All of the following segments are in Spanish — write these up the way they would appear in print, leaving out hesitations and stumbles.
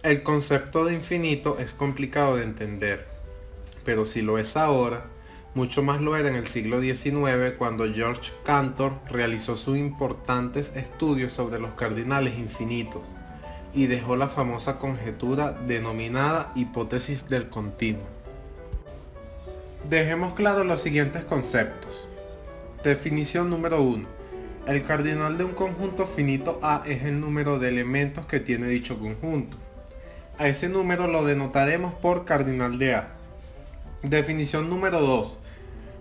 El concepto de infinito es complicado de entender, pero si lo es ahora, mucho más lo era en el siglo XIX cuando George Cantor realizó sus importantes estudios sobre los cardinales infinitos y dejó la famosa conjetura denominada hipótesis del continuo. Dejemos claros los siguientes conceptos. Definición número 1. El cardinal de un conjunto finito A es el número de elementos que tiene dicho conjunto. A ese número lo denotaremos por cardinal de A. Definición número 2.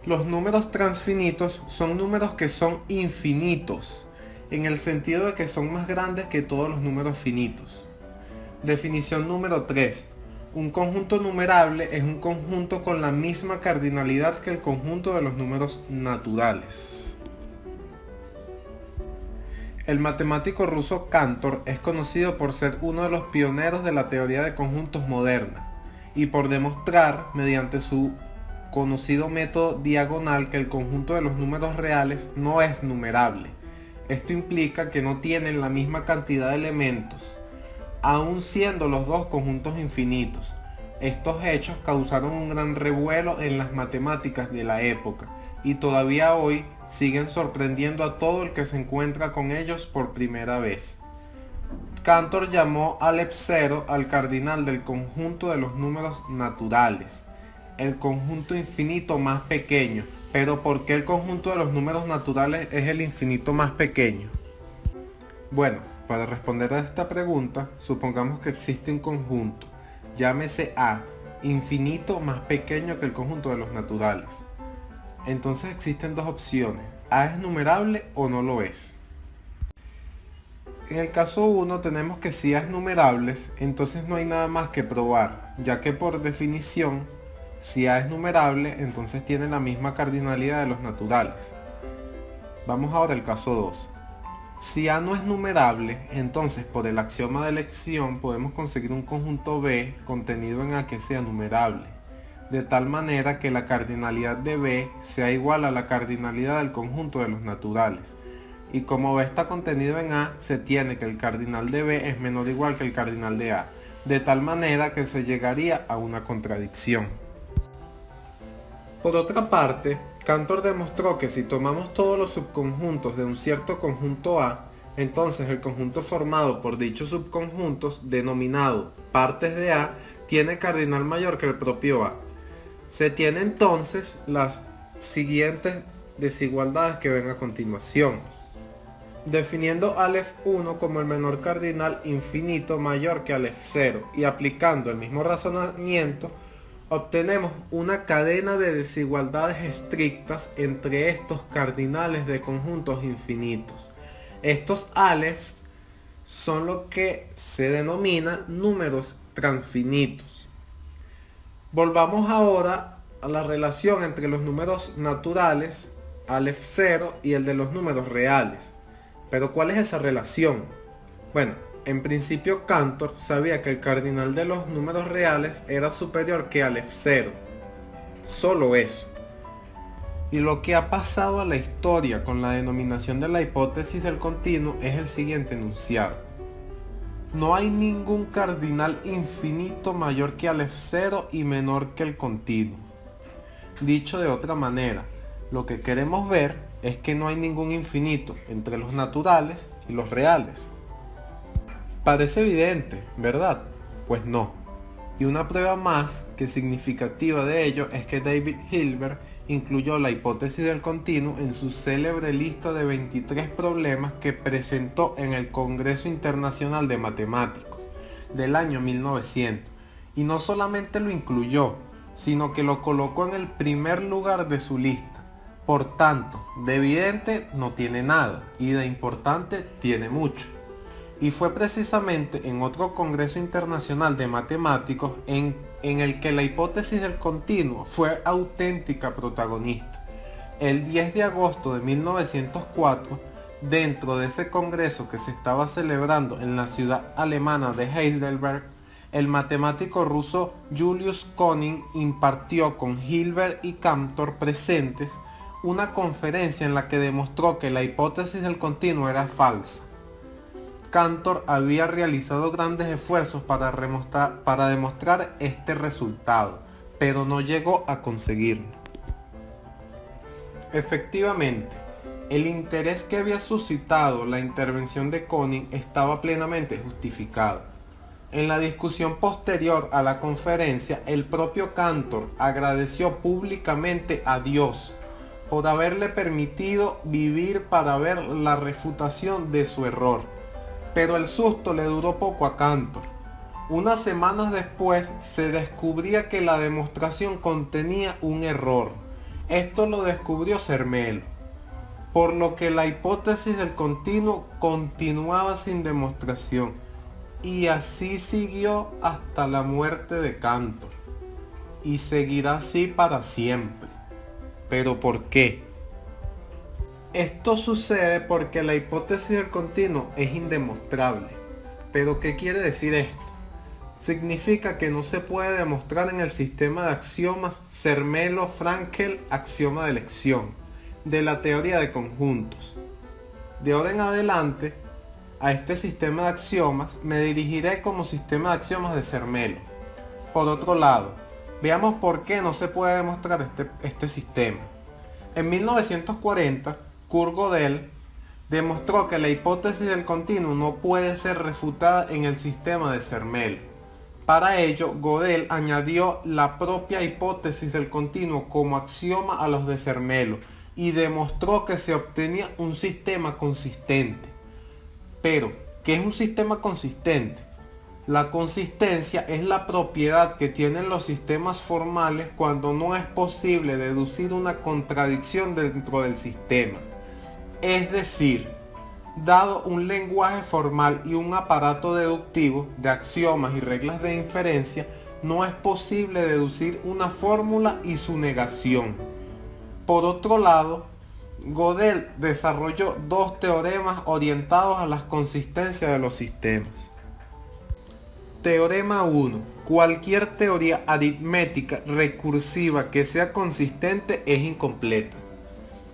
Los números transfinitos son números que son infinitos, en el sentido de que son más grandes que todos los números finitos. Definición número 3. Un conjunto numerable es un conjunto con la misma cardinalidad que el conjunto de los números naturales. El matemático ruso Cantor es conocido por ser uno de los pioneros de la teoría de conjuntos moderna y por demostrar, mediante su conocido método diagonal, que el conjunto de los números reales no es numerable. Esto implica que no tienen la misma cantidad de elementos, aun siendo los dos conjuntos infinitos. Estos hechos causaron un gran revuelo en las matemáticas de la época y todavía hoy siguen sorprendiendo a todo el que se encuentra con ellos por primera vez. Cantor llamó al F0 al cardinal del conjunto de los números naturales, el conjunto infinito más pequeño. Pero ¿por qué el conjunto de los números naturales es el infinito más pequeño? Bueno, para responder a esta pregunta, supongamos que existe un conjunto, llámese A, infinito más pequeño que el conjunto de los naturales. Entonces existen dos opciones, A es numerable o no lo es. En el caso 1 tenemos que si A es numerable, entonces no hay nada más que probar, ya que por definición, si A es numerable, entonces tiene la misma cardinalidad de los naturales. Vamos ahora al caso 2. Si A no es numerable, entonces por el axioma de elección podemos conseguir un conjunto B contenido en A que sea numerable, de tal manera que la cardinalidad de B sea igual a la cardinalidad del conjunto de los naturales. Y como B está contenido en A, se tiene que el cardinal de B es menor o igual que el cardinal de A, de tal manera que se llegaría a una contradicción. Por otra parte, Cantor demostró que si tomamos todos los subconjuntos de un cierto conjunto A, entonces el conjunto formado por dichos subconjuntos, denominado partes de A, tiene cardinal mayor que el propio A. Se tiene entonces las siguientes desigualdades que ven a continuación. Definiendo al F1 como el menor cardinal infinito mayor que al F0 y aplicando el mismo razonamiento, obtenemos una cadena de desigualdades estrictas entre estos cardinales de conjuntos infinitos. Estos alefs son lo que se denomina números transfinitos. Volvamos ahora a la relación entre los números naturales, alef 0, y el de los números reales. Pero ¿cuál es esa relación? Bueno, en principio Cantor sabía que el cardinal de los números reales era superior que al F0. Solo eso. Y lo que ha pasado a la historia con la denominación de la hipótesis del continuo es el siguiente enunciado. No hay ningún cardinal infinito mayor que al F0 y menor que el continuo. Dicho de otra manera, lo que queremos ver es que no hay ningún infinito entre los naturales y los reales. Parece evidente, ¿verdad? Pues no. Y una prueba más que significativa de ello es que David Hilbert incluyó la hipótesis del continuo en su célebre lista de 23 problemas que presentó en el Congreso Internacional de Matemáticos del año 1900. Y no solamente lo incluyó, sino que lo colocó en el primer lugar de su lista. Por tanto, de evidente no tiene nada y de importante tiene mucho. Y fue precisamente en otro Congreso Internacional de Matemáticos en el que la hipótesis del continuo fue auténtica protagonista. El 10 de agosto de 1904, dentro de ese congreso que se estaba celebrando en la ciudad alemana de Heidelberg, el matemático ruso Julius Konin impartió con Hilbert y Cantor presentes una conferencia en la que demostró que la hipótesis del continuo era falsa. Cantor había realizado grandes esfuerzos para demostrar este resultado, pero no llegó a conseguirlo. Efectivamente, el interés que había suscitado la intervención de Koenig estaba plenamente justificado. En la discusión posterior a la conferencia, el propio Cantor agradeció públicamente a Dios por haberle permitido vivir para ver la refutación de su error. Pero el susto le duró poco a Cantor. Unas semanas después se descubría que la demostración contenía un error. Esto lo descubrió Zermelo, por lo que la hipótesis del continuo continuaba sin demostración. Y así siguió hasta la muerte de Cantor. Y seguirá así para siempre. ¿Pero por qué? Esto sucede porque la hipótesis del continuo es indemostrable. ¿Pero qué quiere decir esto? Significa que no se puede demostrar en el sistema de axiomas Zermelo-Fraenkel axioma de elección de la teoría de conjuntos. De ahora en adelante, a este sistema de axiomas me dirigiré como sistema de axiomas de Zermelo. Por otro lado, veamos por qué no se puede demostrar este sistema. En 1940, Kurt Gödel demostró que la hipótesis del continuo no puede ser refutada en el sistema de Zermelo. Para ello, Gödel añadió la propia hipótesis del continuo como axioma a los de Zermelo y demostró que se obtenía un sistema consistente. Pero, ¿qué es un sistema consistente? La consistencia es la propiedad que tienen los sistemas formales cuando no es posible deducir una contradicción dentro del sistema. Es decir, dado un lenguaje formal y un aparato deductivo de axiomas y reglas de inferencia, no es posible deducir una fórmula y su negación. Por otro lado, Gödel desarrolló dos teoremas orientados a la consistencia de los sistemas. Teorema 1. Cualquier teoría aritmética recursiva que sea consistente es incompleta.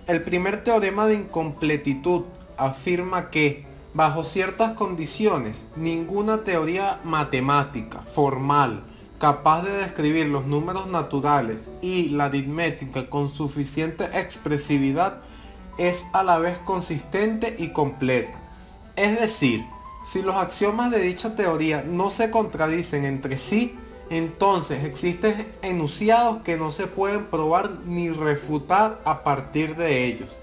El primer teorema de incompletitud afirma que, bajo ciertas condiciones, ninguna teoría matemática, formal, capaz de describir los números naturales y la aritmética con suficiente expresividad, es a la vez consistente y completa. Es decir, si los axiomas de dicha teoría no se contradicen entre sí, entonces existen enunciados que no se pueden probar ni refutar a partir de ellos.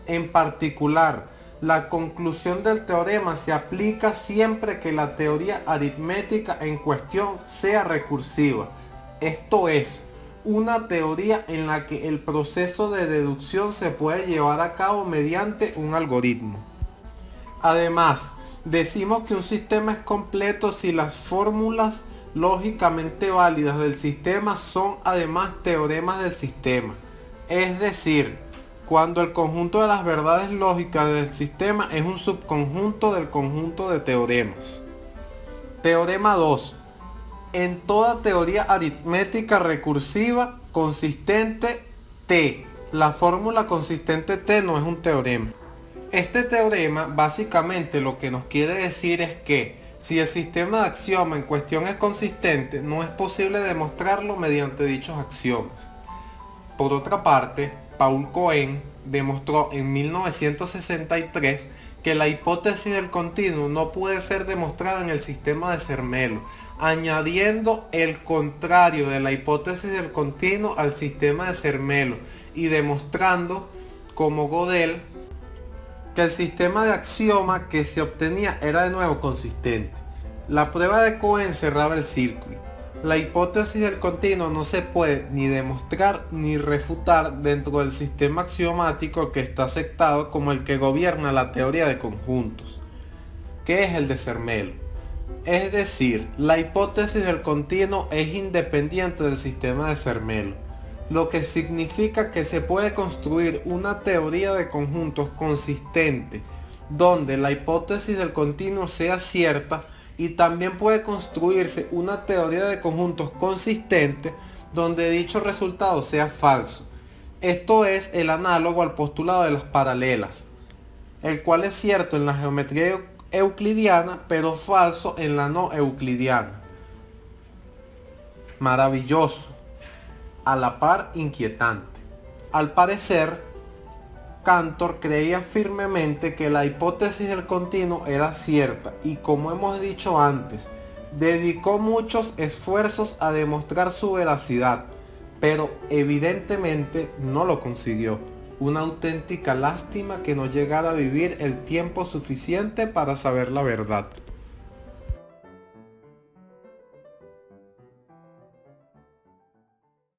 En particular, la conclusión del teorema se aplica siempre que la teoría aritmética en cuestión sea recursiva. Esto es, una teoría en la que el proceso de deducción se puede llevar a cabo mediante un algoritmo. Además, decimos que un sistema es completo si las fórmulas lógicamente válidas del sistema son además teoremas del sistema. Es decir, cuando el conjunto de las verdades lógicas del sistema es un subconjunto del conjunto de teoremas. Teorema 2. En toda teoría aritmética recursiva consistente T, la fórmula consistente T no es un teorema. Este teorema básicamente lo que nos quiere decir es que si el sistema de axiomas en cuestión es consistente, no es posible demostrarlo mediante dichos axiomas. Por otra parte, Paul Cohen demostró en 1963 que la hipótesis del continuo no puede ser demostrada en el sistema de Zermelo, añadiendo el contrario de la hipótesis del continuo al sistema de Zermelo y demostrando, como Gödel, que el sistema de axioma que se obtenía era de nuevo consistente. La prueba de Cohen cerraba el círculo. La hipótesis del continuo no se puede ni demostrar ni refutar dentro del sistema axiomático que está aceptado como el que gobierna la teoría de conjuntos, que es el de Zermelo. Es decir, la hipótesis del continuo es independiente del sistema de Zermelo, lo que significa que se puede construir una teoría de conjuntos consistente donde la hipótesis del continuo sea cierta, y también puede construirse una teoría de conjuntos consistente donde dicho resultado sea falso. Esto es el análogo al postulado de las paralelas, el cual es cierto en la geometría euclidiana, pero falso en la no euclidiana. Maravilloso, a la par inquietante. Al parecer, Cantor creía firmemente que la hipótesis del continuo era cierta y, como hemos dicho antes, dedicó muchos esfuerzos a demostrar su veracidad, pero evidentemente no lo consiguió. Una auténtica lástima que no llegara a vivir el tiempo suficiente para saber la verdad.